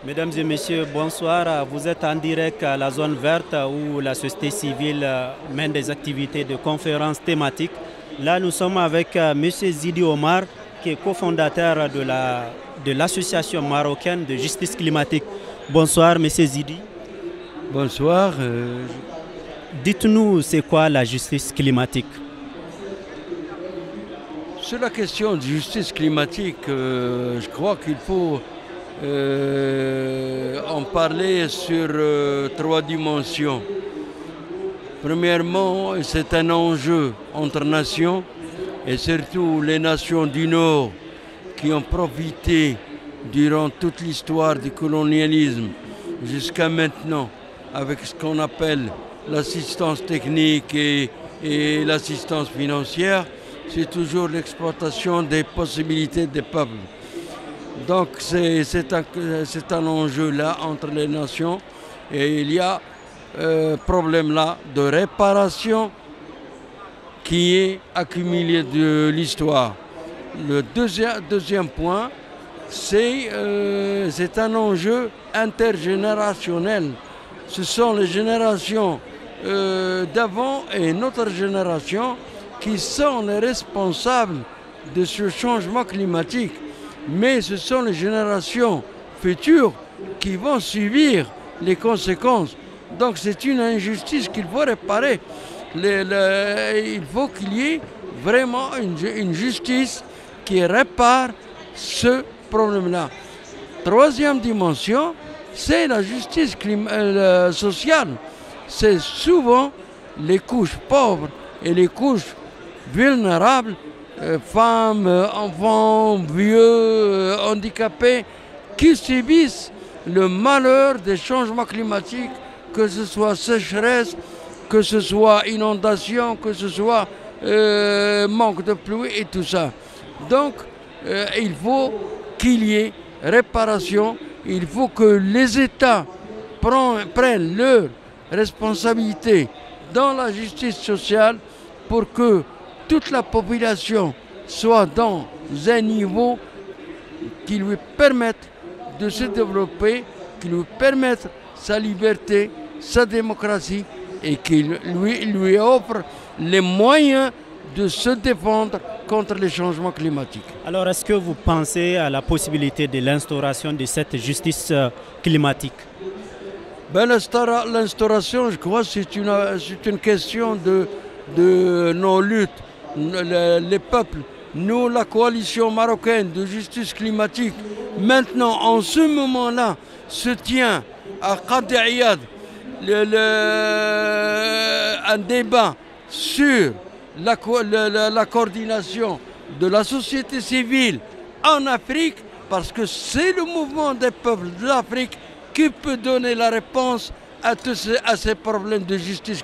Mesdames et messieurs, bonsoir. Vous êtes en direct à la zone verte où la société civile mène des activités de conférences thématiques. Là, nous sommes avec M. Zidi Omar, qui est cofondateur de l'association marocaine de justice climatique. Bonsoir, M. Zidi. Bonsoir. Dites-nous, c'est quoi la justice climatique? Sur la question de justice climatique, je crois qu'il faut en parler sur trois dimensions. Premièrement, c'est un enjeu entre nations et surtout les nations du Nord qui ont profité durant toute l'histoire du colonialisme jusqu'à maintenant avec ce qu'on appelle l'assistance technique et l'assistance financière. C'est toujours l'exploitation des possibilités des peuples. Donc c'est un enjeu là entre les nations et il y a problème là de réparation qui est accumulé de l'histoire. Le deuxième point, c'est un enjeu intergénérationnel. Ce sont les générations d'avant et notre génération qui sont les responsables de ce changement climatique. Mais ce sont les générations futures qui vont subir les conséquences. Donc c'est une injustice qu'il faut réparer. Il faut qu'il y ait vraiment une justice qui répare ce problème-là. Troisième dimension, c'est la justice sociale. C'est souvent les couches pauvres et les couches vulnérables, femmes, enfants, vieux, handicapés, qui subissent le malheur des changements climatiques, que ce soit sécheresse, que ce soit inondation, que ce soit manque de pluie et tout ça. Donc, il faut qu'il y ait réparation, il faut que les États prennent leurs responsabilités dans la justice sociale pour que toute la population soit dans un niveau qui lui permette de se développer, qui lui permette sa liberté, sa démocratie et qui lui offre les moyens de se défendre contre les changements climatiques. Alors, est-ce que vous pensez à la possibilité de l'instauration de cette justice climatique? L'instauration, je crois, c'est une question de nos luttes. Les peuples, nous, la coalition marocaine de justice climatique, maintenant, en ce moment-là, se tient à Qadi Iyad un débat sur la coordination de la société civile en Afrique, parce que c'est le mouvement des peuples de l'Afrique qui peut donner la réponse à ces problèmes de justice climatique.